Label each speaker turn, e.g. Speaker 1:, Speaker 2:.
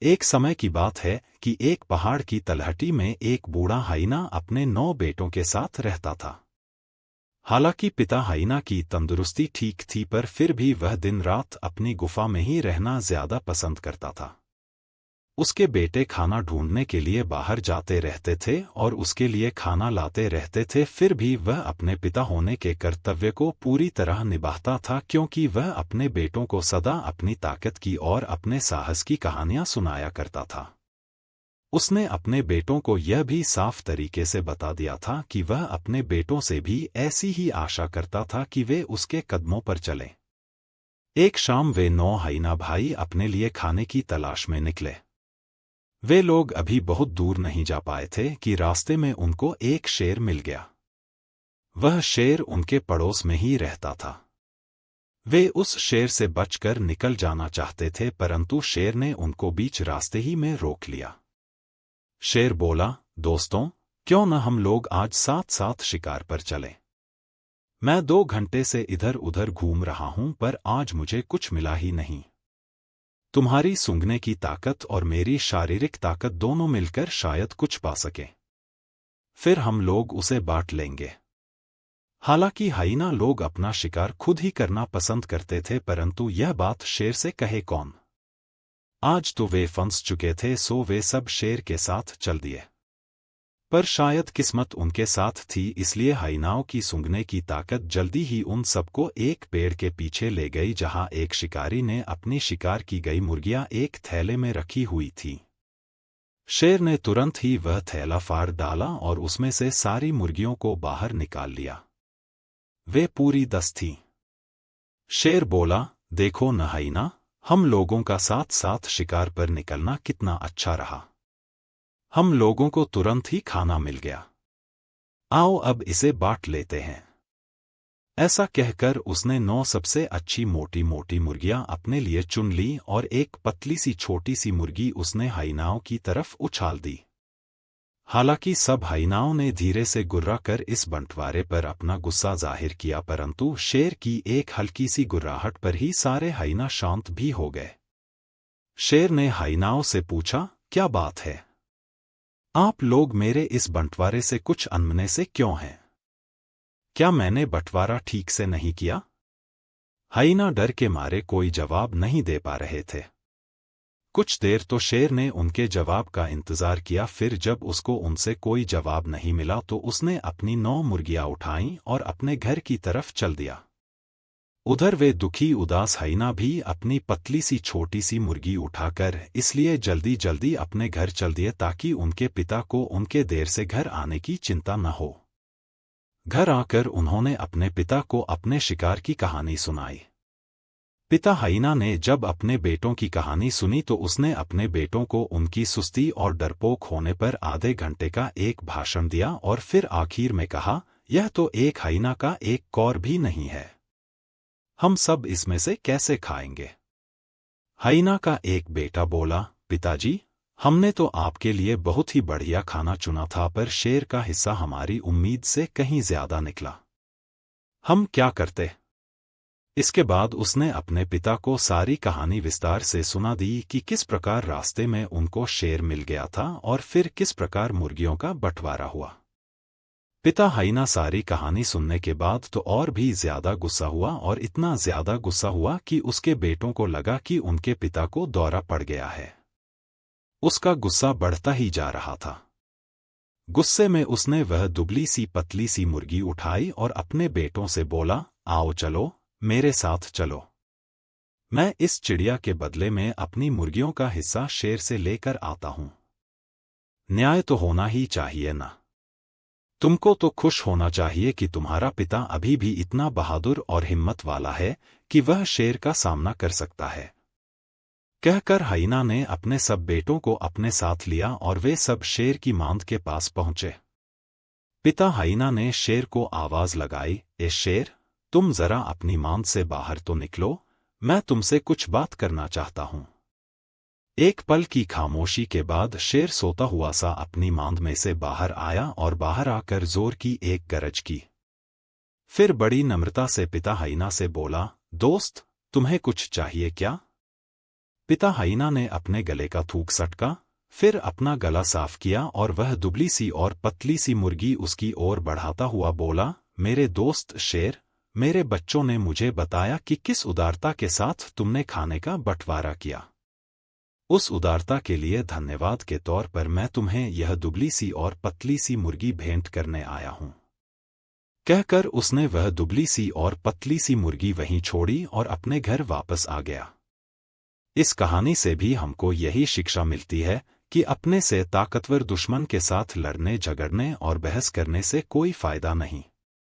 Speaker 1: एक समय की बात है कि एक पहाड़ की तलहटी में एक बूढ़ा हाइना अपने 9 बेटों के साथ रहता था। हालांकि पिता हाइना की तंदुरुस्ती ठीक थी, पर फिर भी वह दिन रात अपनी गुफा में ही रहना ज्यादा पसंद करता था। उसके बेटे खाना ढूंढने के लिए बाहर जाते रहते थे और उसके लिए खाना लाते रहते थे, फिर भी वह अपने पिता होने के कर्तव्य को पूरी तरह निभाता था, क्योंकि वह अपने बेटों को सदा अपनी ताकत की और अपने साहस की कहानियां सुनाया करता था। उसने अपने बेटों को यह भी साफ तरीके से बता दिया था कि वह अपने बेटों से भी ऐसी ही आशा करता था कि वे उसके कदमों पर चलें। एक शाम वे 9 हाइना भाई अपने लिए खाने की तलाश में निकले। वे लोग अभी बहुत दूर नहीं जा पाए थे कि रास्ते में उनको एक शेर मिल गया। वह शेर उनके पड़ोस में ही रहता था। वे उस शेर से बचकर निकल जाना चाहते थे, परंतु शेर ने उनको बीच रास्ते ही में रोक लिया। शेर बोला, दोस्तों, क्यों न हम लोग आज साथ साथ शिकार पर चलें? मैं 2 घंटे से इधर उधर घूम रहा हूं, पर आज मुझे कुछ मिला ही नहीं। तुम्हारी सूंघने की ताकत और मेरी शारीरिक ताकत दोनों मिलकर शायद कुछ पा सके। फिर हम लोग उसे बांट लेंगे। हालांकि हाइना लोग अपना शिकार खुद ही करना पसंद करते थे, परंतु यह बात शेर से कहे कौन। आज तो वे फंस चुके थे, सो वे सब शेर के साथ चल दिए। पर शायद किस्मत उनके साथ थी, इसलिए हाइनाओं की सूंघने की ताकत जल्दी ही उन सबको एक पेड़ के पीछे ले गई, जहां एक शिकारी ने अपनी शिकार की गई मुर्गियां एक थैले में रखी हुई थी। शेर ने तुरंत ही वह थैला फाड़ डाला और उसमें से सारी मुर्गियों को बाहर निकाल लिया। वे पूरी 10 थीं। शेर बोला, देखो न हाइना, हम लोगों का साथ साथ शिकार पर निकलना कितना अच्छा रहा। हम लोगों को तुरंत ही खाना मिल गया। आओ अब इसे बांट लेते हैं। ऐसा कहकर उसने 9 सबसे अच्छी मोटी मोटी मुर्गियां अपने लिए चुन ली और एक पतली सी छोटी सी मुर्गी उसने हाइनाओं की तरफ उछाल दी। हालांकि सब हाइनाओं ने धीरे से गुर्रा कर इस बंटवारे पर अपना गुस्सा जाहिर किया, परंतु शेर की एक हल्की सी गुर्राहट पर ही सारे हाइना शांत भी हो गए। शेर ने हाइनाओं से पूछा, क्या बात है? आप लोग मेरे इस बंटवारे से कुछ अनमने से क्यों हैं? क्या मैंने बंटवारा ठीक से नहीं किया? हाइना डर के मारे कोई जवाब नहीं दे पा रहे थे। कुछ देर तो शेर ने उनके जवाब का इंतजार किया, फिर जब उसको उनसे कोई जवाब नहीं मिला तो उसने अपनी 9 मुर्गियां उठाईं और अपने घर की तरफ चल दिया। उधर वे दुखी उदास हाइना भी अपनी पतली सी छोटी सी मुर्गी उठाकर इसलिए जल्दी जल्दी अपने घर चल दिए ताकि उनके पिता को उनके देर से घर आने की चिंता न हो। घर आकर उन्होंने अपने पिता को अपने शिकार की कहानी सुनाई। पिता हाइना ने जब अपने बेटों की कहानी सुनी तो उसने अपने बेटों को उनकी सुस्ती और डरपोक होने पर आधे घंटे का एक भाषण दिया और फिर आखिर में कहा, यह तो एक हाइना का एक कौर भी नहीं है। हम सब इसमें से कैसे खाएंगे? हाइना का एक बेटा बोला, पिताजी, हमने तो आपके लिए बहुत ही बढ़िया खाना चुना था, पर शेर का हिस्सा हमारी उम्मीद से कहीं ज्यादा निकला। हम क्या करते? इसके बाद उसने अपने पिता को सारी कहानी विस्तार से सुना दी कि किस प्रकार रास्ते में उनको शेर मिल गया था और फिर किस प्रकार मुर्गियों का बंटवारा हुआ। पिता हाइना सारी कहानी सुनने के बाद तो और भी ज्यादा गुस्सा हुआ और इतना ज्यादा गुस्सा हुआ कि उसके बेटों को लगा कि उनके पिता को दौरा पड़ गया है। उसका गुस्सा बढ़ता ही जा रहा था। गुस्से में उसने वह दुबली सी पतली सी मुर्गी उठाई और अपने बेटों से बोला, आओ चलो, मेरे साथ चलो। मैं इस चिड़िया के बदले में अपनी मुर्गियों का हिस्सा शेर से लेकर आता हूं। न्याय तो होना ही चाहिए ना? तुमको तो खुश होना चाहिए कि तुम्हारा पिता अभी भी इतना बहादुर और हिम्मत वाला है कि वह शेर का सामना कर सकता है। कहकर हाइना ने अपने सब बेटों को अपने साथ लिया और वे सब शेर की मांद के पास पहुंचे। पिता हाइना ने शेर को आवाज लगाई, ए शेर, तुम जरा अपनी मांद से बाहर तो निकलो, मैं तुमसे कुछ बात करना चाहता हूं। एक पल की खामोशी के बाद शेर सोता हुआ सा अपनी मांद में से बाहर आया और बाहर आकर जोर की एक गरज की। फिर बड़ी नम्रता से पिता हाइना से बोला, दोस्त, तुम्हें कुछ चाहिए क्या? पिता हाइना ने अपने गले का थूक सटका, फिर अपना गला साफ किया और वह दुबली सी और पतली सी मुर्गी उसकी ओर बढ़ाता हुआ बोला, मेरे दोस्त शेर, मेरे बच्चों ने मुझे बताया कि किस उदारता के साथ तुमने खाने का बंटवारा किया। उस उदारता के लिए धन्यवाद के तौर पर मैं तुम्हें यह दुबली सी और पतली सी मुर्गी भेंट करने आया हूं। कहकर उसने वह दुबली सी और पतली सी मुर्गी वहीं छोड़ी और अपने घर वापस आ गया। इस कहानी से भी हमको यही शिक्षा मिलती है कि अपने से ताकतवर दुश्मन के साथ लड़ने झगड़ने और बहस करने से कोई फायदा नहीं।